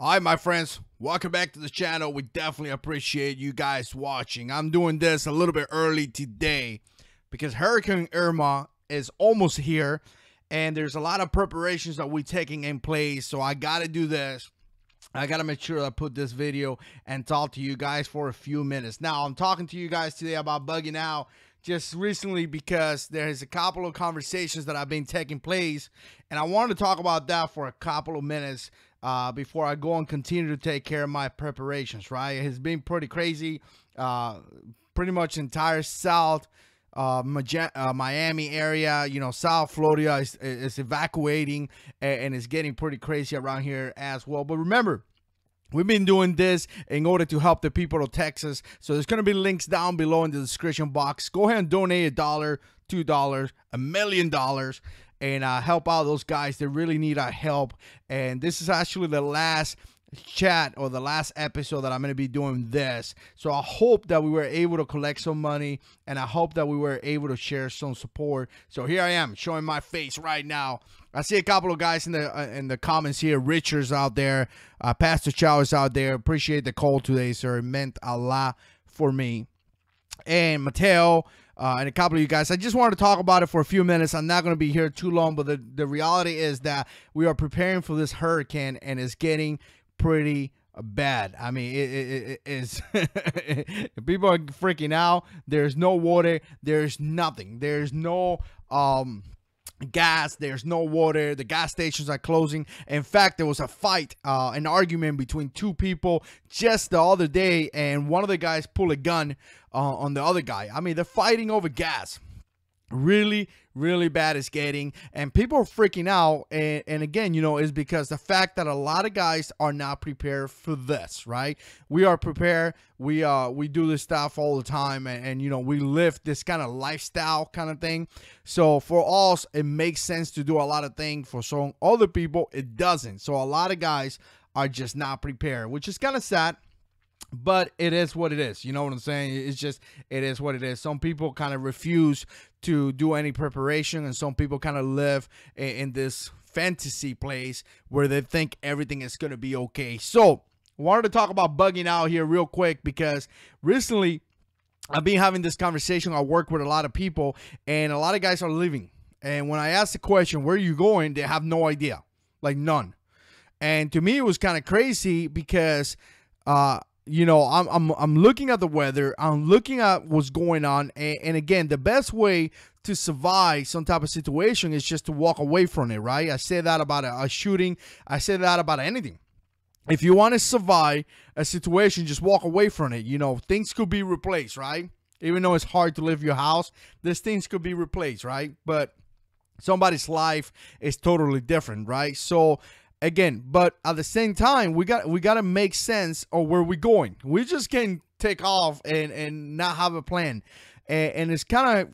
Hi, my friends. Welcome back to the channel. We definitely appreciate you guys watching. I'm doing this a little bit early today because Hurricane Irma is almost here, and there's a lot of preparations that we're taking in place. So I got to do this. I got to make sure I put this video and talk to you guys for a few minutes. Now, I'm talking to you guys today about bugging out just recently because there's a couple of conversations that have been taking place, and I wanted to talk about that for a couple of minutes before I go and continue to take care of my preparations, right? It has been pretty crazy. Pretty much entire South Miami area, South Florida is evacuating, and it's getting pretty crazy around here as well. But remember, we've been doing this in order to help the people of Texas. So there's going to be links down below in the description box. Go ahead and donate $1, $2, $1 million, and help out those guys. They really need our help. And this is actually the last chat or the last episode that I'm going to be doing this. So I hope that we were able to collect some money, and I hope that we were able to share some support. So here I am showing my face right now. I see a couple of guys in the comments here. Richard's out there. Pastor Chow is out there. Appreciate the call today, sir. It meant a lot for me. And Mateo and a couple of you guys. I just wanted to talk about it for a few minutes. I'm not going to be here too long, but the reality is that we are preparing for this hurricane, and it's getting pretty bad. I mean, it is people are freaking out. There's no water. There's nothing. There's no gas. There's no water. The gas stations are closing. In fact, there was a fight, an argument between two people just the other day, and one of the guys pulled a gun on the other guy. I mean, they're fighting over gas. Really bad it's getting, and people are freaking out, and again, it's because the fact that a lot of guys are not prepared for this, right? We are prepared. We do this stuff all the time, and we live this kind of lifestyle kind of thing. So for us, it makes sense to do a lot of things. For some other people, it doesn't. So a lot of guys are just not prepared, which is kind of sad. But it is what it is. You know what I'm saying? It's just, it is what it is. Some people kind of refuse to do any preparation, and some people kind of live in this fantasy place where they think everything is going to be okay. So I wanted to talk about bugging out here real quick, because recently I've been having this conversation. I work with a lot of people, and a lot of guys are leaving. And when I ask the question, where are you going? They have no idea, like none. And to me, it was kind of crazy because, I'm looking at the weather. I'm looking at what's going on. And again, the best way to survive some type of situation is just to walk away from it, right? I say that about a shooting. I say that about anything. If you want to survive a situation, just walk away from it. Things could be replaced, right? Even though it's hard to leave your house, these things could be replaced, right? But somebody's life is totally different, right? So again, but at the same time, we got to make sense of where we're going. We just can't take off and not have a plan. And it's kind of,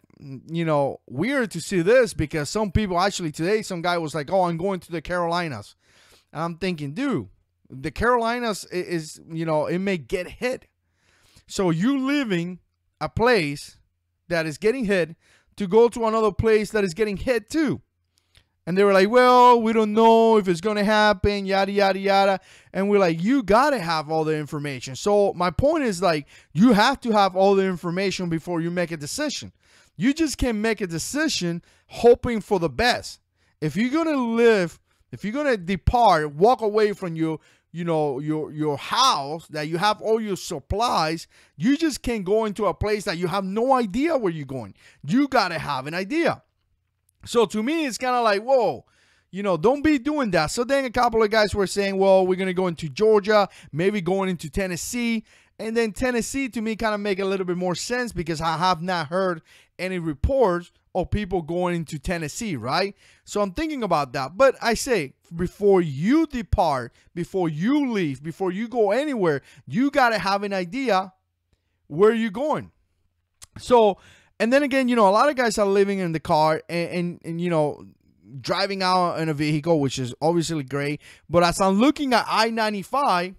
weird to see this, because some people actually today, some guy was like, oh, I'm going to the Carolinas. And I'm thinking, dude, the Carolinas is, it may get hit. So you leaving a place that is getting hit to go to another place that is getting hit too. And they were like, well, we don't know if it's going to happen, yada, yada, yada. And we're like, you got to have all the information. So my point is, like, you have to have all the information before you make a decision. You just can't make a decision hoping for the best. If you're going to live, if you're going to depart, walk away from your house that you have all your supplies, you just can't go into a place that you have no idea where you're going. You got to have an idea. So to me, it's kind of like, whoa, don't be doing that. So then a couple of guys were saying, well, we're going to go into Georgia, maybe going into Tennessee. And then Tennessee, to me, kind of make a little bit more sense, because I have not heard any reports of people going into Tennessee, right? So I'm thinking about that. But I say, before you depart, before you leave, before you go anywhere, you got to have an idea where you're going. So, and then again, a lot of guys are living in the car and driving out in a vehicle, which is obviously great. But as I'm looking at I-95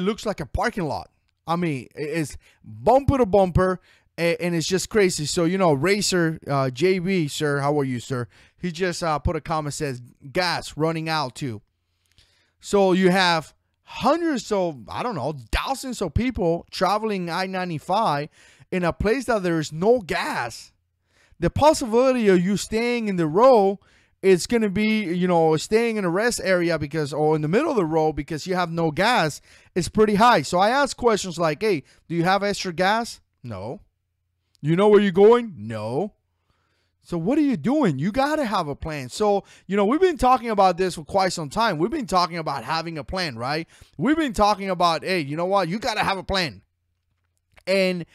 looks like a parking lot. I mean, it's bumper to bumper, and it's just crazy. So, Racer, JB, sir, how are you, sir? He just put a comment, says gas running out too. So you have hundreds of, I don't know, thousands of people traveling I-95 in a place that there is no gas. The possibility of you staying in the road, it's going to be, you know, staying in a rest area because, or in the middle of the road because you have no gas, is pretty high. So I ask questions like, hey, do you have extra gas? No. You know where you're going? No. So what are you doing? You got to have a plan. So, you know, we've been talking about this for quite some time. We've been talking about having a plan, right? We've been talking about, hey, you know what? You got to have a plan. And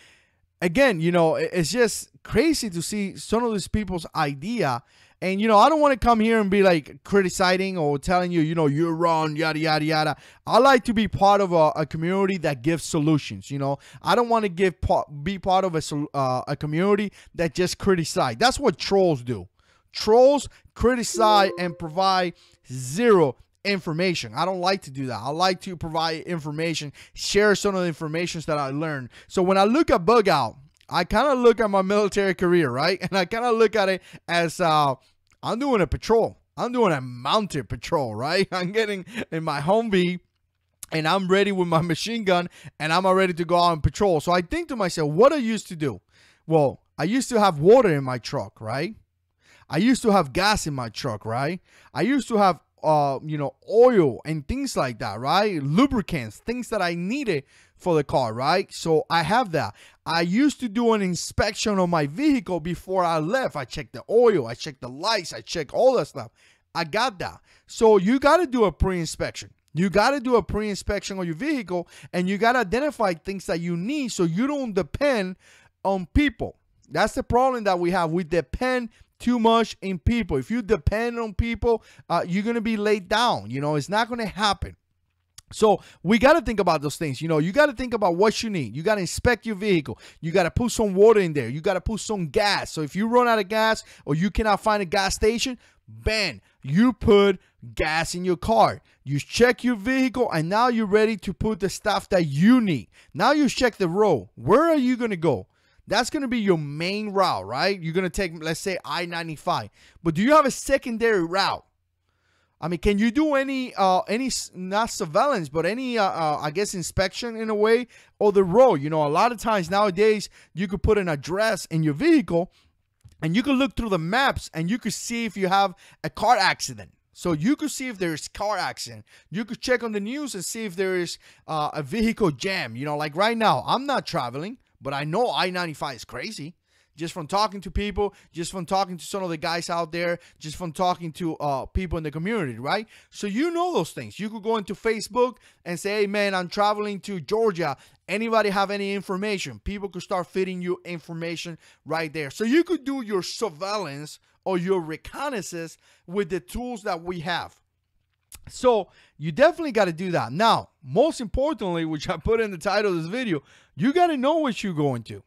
again, you know, it's just crazy to see some of these people's idea. And, you know, I don't want to come here and be like criticizing or telling you, you know, you're wrong, yada, yada, yada. I like to be part of a community that gives solutions. You know, I don't want to be part of a community that just criticize. That's what trolls do. Trolls criticize and provide zero information. I don't like to do that. I like to provide information, share some of the information that I learned. So when I look at Bug Out, I kind of look at my military career, right? And I kind of look at it as I'm doing a patrol. I'm doing a mounted patrol, right? I'm getting in my Humvee and I'm ready with my machine gun and I'm ready to go out and patrol. So I think to myself, what I used to do? Well, I used to have water in my truck, right? I used to have gas in my truck, right? I used to have you know, oil and things like that, right? Lubricants, things that I needed for the car, right? So I have that. I used to do an inspection on my vehicle before I left. I checked the oil, I checked the lights, I checked all that stuff. I got that. So you got to do a pre-inspection. You got to do a pre-inspection on your vehicle, and you got to identify things that you need so you don't depend on people. That's the problem that we have. We depend too much in people. If you depend on people, you're going to be laid down. You know, it's not going to happen. So we got to think about those things. You know, you got to think about what you need. You got to inspect your vehicle. You got to put some water in there. You got to put some gas. So if you run out of gas or you cannot find a gas station, bam, you put gas in your car. You check your vehicle and now you're ready to put the stuff that you need. Now you check the road. Where are you going to go? That's going to be your main route, right? You're going to take, let's say, I-95. But do you have a secondary route? I mean, can you do any not surveillance, but any, I guess, inspection in a way of the road? You know, a lot of times nowadays, you could put an address in your vehicle and you could look through the maps and you could see if you have a car accident. So you could see if there's car accident. You could check on the news and see if there is a vehicle jam. You know, like right now, I'm not traveling, but I know I-95 is crazy. Just from talking to people, just from talking to some of the guys out there, just from talking to people in the community, right? So you know those things. You could go into Facebook and say, hey, man, I'm traveling to Georgia. Anybody have any information? People could start feeding you information right there. So you could do your surveillance or your reconnaissance with the tools that we have. So you definitely got to do that. Now, most importantly, which I put in the title of this video, you got to know what you're going to.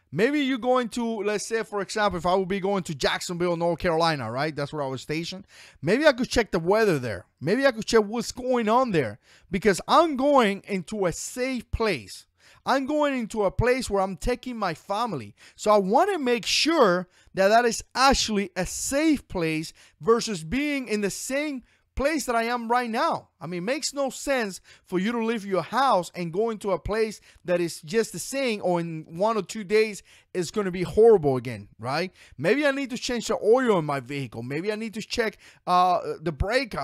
Maybe you're going to, let's say, for example, if I would be going to Jacksonville, North Carolina, right? That's where I was stationed. Maybe I could check the weather there. Maybe I could check what's going on there because I'm going into a safe place. I'm going into a place where I'm taking my family. So I want to make sure that that is actually a safe place versus being in the same place that I am right now. I mean, it makes no sense for you to leave your house and go into a place that is just the same, or in 1 or 2 days it's going to be horrible again, right? Maybe I need to change the oil in my vehicle. Maybe I need to check the brake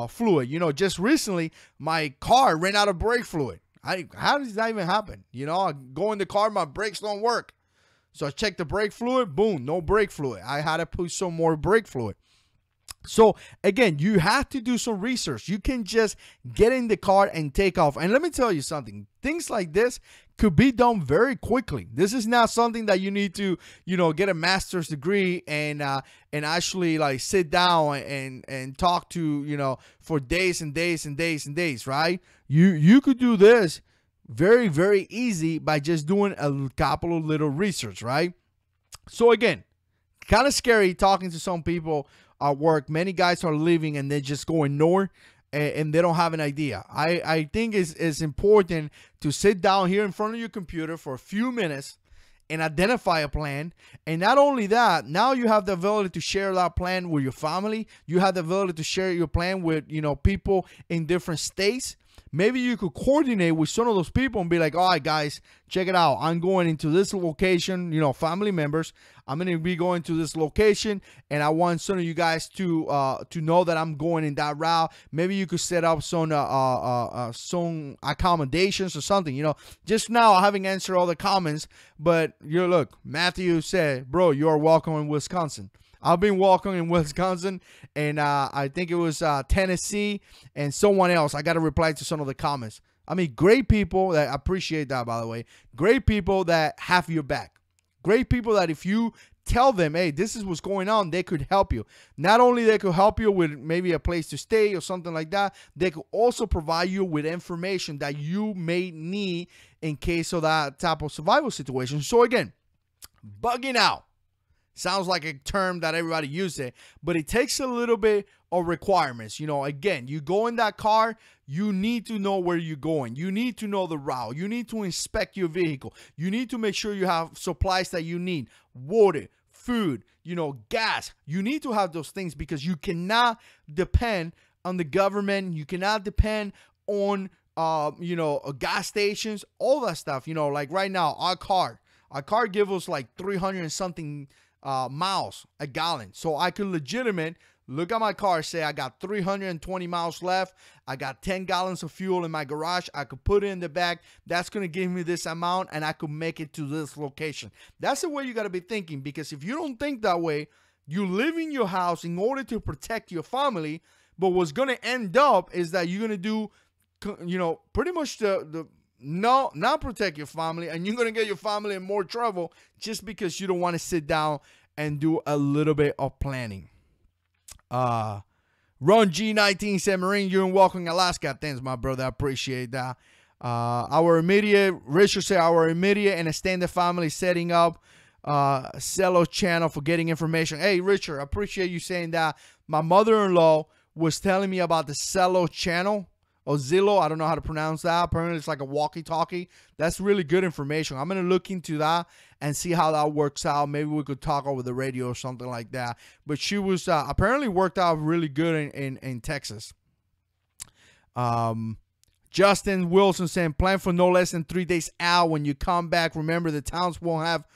fluid. You know, just recently my car ran out of brake fluid. How does that even happen? You know, I go in the car, my brakes don't work. So I checked the brake fluid, boom, no brake fluid. I had to put some more brake fluid. So again, you have to do some research. You can just get in the car and take off. And let me tell you something. Things like this could be done very quickly. This is not something that you need to, you know, get a master's degree and actually like sit down and talk to, you know, for days and days and days and days, right? You could do this very, very easy by just doing a couple of little research, right? So again, kind of scary talking to some people at work. Many guys are leaving and they just go ignore and they don't have an idea. I think it's important to sit down here in front of your computer for a few minutes and identify a plan. And not only that, now you have the ability to share that plan with your family. You have the ability to share your plan with, people in different states. Maybe you could coordinate with some of those people and be like, all right, guys, check it out. I'm going into this location, family members. I'm going to be going to this location, and I want some of you guys to know that I'm going in that route. Maybe you could set up some accommodations or something, Just now, I haven't answered all the comments, but look, Matthew said, bro, you're welcome in Wisconsin. I've been walking in Wisconsin, and I think it was Tennessee and someone else. I got to reply to some of the comments. I mean, great people that I appreciate that, by the way. Great people that have your back. Great people that if you tell them, hey, this is what's going on, they could help you. Not only they could help you with maybe a place to stay or something like that, they could also provide you with information that you may need in case of that type of survival situation. So again, bugging out. Sounds like a term that everybody uses, but it takes a little bit of requirements. Again, you go in that car, you need to know where you're going. You need to know the route. You need to inspect your vehicle. You need to make sure you have supplies that you need. Water, food, gas. You need to have those things because you cannot depend on the government. You cannot depend on, gas stations, all that stuff. Like right now, our car gives us like 300 and something miles a gallon. So I could look at my car, say I got 320 miles left. I got 10 gallons of fuel in my garage. I could put it in the back. That's going to give me this amount, and I could make it to this location. That's the way you got to be thinking, because if you don't think that way, you live in your house in order to protect your family. But what's going to end up is that you're going to do, pretty much not protect your family, and you're going to get your family in more trouble just because you don't want to sit down and do a little bit of planning. Ron G19 said, Marine, you're in welcome Alaska. Thanks, my brother. I appreciate that. Richard said, our immediate and extended family setting up Cello channel for getting information. Hey, Richard, I appreciate you saying that. My mother-in-law was telling me about the Cello channel. Or Zillow, I don't know how to pronounce that. Apparently, it's like a walkie-talkie. That's really good information. I'm going to look into that and see how that works out. Maybe we could talk over the radio or something like that. But she was apparently worked out really good in Texas. Justin Wilson saying, plan for no less than 3 days out. When you come back, remember the towns won't have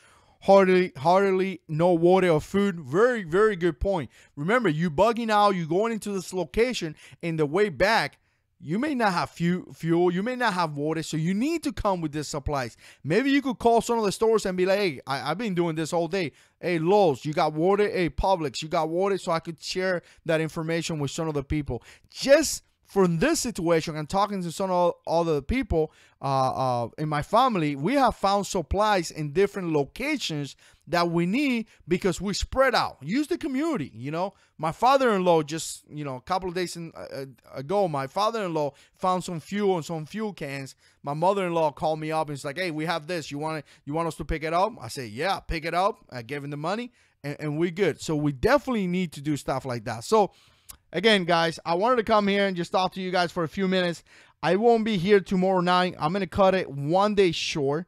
hardly no water or food. Very, very good point. Remember, you bugging out, you going into this location, and the way back, you may not have fuel, you may not have water, so you need to come with these supplies. Maybe you could call some of the stores and be like, hey, I've been doing this all day. Hey, Lowe's, you got water? Hey, Publix, you got water? So I could share that information with some of the people. Just for this situation, I'm talking to some of other people in my family, we have found supplies in different locations that we need because we spread out. Use the community, My father-in-law just, a couple of days ago, my father-in-law found some fuel and some fuel cans. My mother-in-law called me up and it's like, hey, we have this. You want us to pick it up? I said, yeah, pick it up. I gave him the money and we good. So we definitely need to do stuff like that. So again, guys, I wanted to come here and just talk to you guys for a few minutes. I won't be here tomorrow night. I'm going to cut it 1 day short.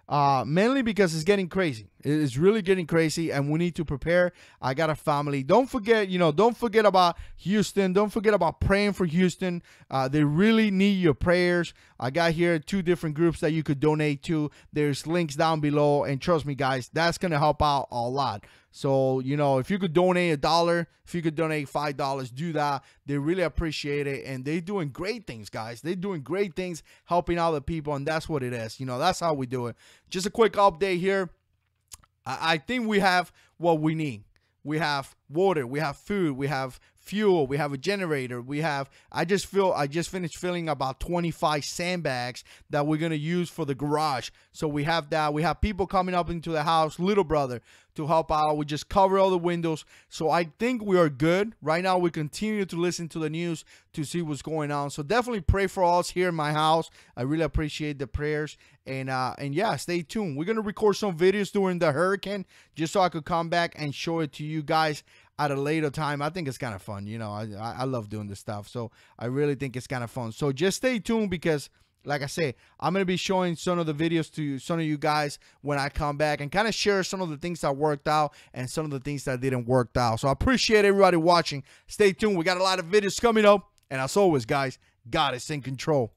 Mainly because it's getting crazy. It's really getting crazy, and we need to prepare. I got a family. Don't forget, don't forget about Houston. Don't forget about praying for Houston. They really need your prayers. I got here 2 different groups that you could donate to. There's links down below, and trust me, guys, that's going to help out a lot. So, if you could donate $1, if you could donate $5, do that. They really appreciate it, and they're doing great things, guys. They're doing great things, helping other people, and that's what it is. That's how we do it. Just a quick update here. I think we have what we need. We have water, we have food, we have fuel, we have a generator, I just finished filling about 25 sandbags that we're going to use for the garage. So we have that. We have people coming up into the house, little brother, to help out. We just cover all the windows. So I think we are good. Right now, we continue to listen to the news to see what's going on. So definitely pray for us here in my house. I really appreciate the prayers. And yeah, stay tuned. We're going to record some videos during the hurricane just so I could come back and show it to you guys at a later time. I think it's kind of fun. I love doing this stuff. So I really think it's kind of fun. So just stay tuned because like I say, I'm going to be showing some of the videos to some of you guys when I come back and kind of share some of the things that worked out and some of the things that didn't work out. So I appreciate everybody watching. Stay tuned. We got a lot of videos coming up. And as always, guys, God is in control.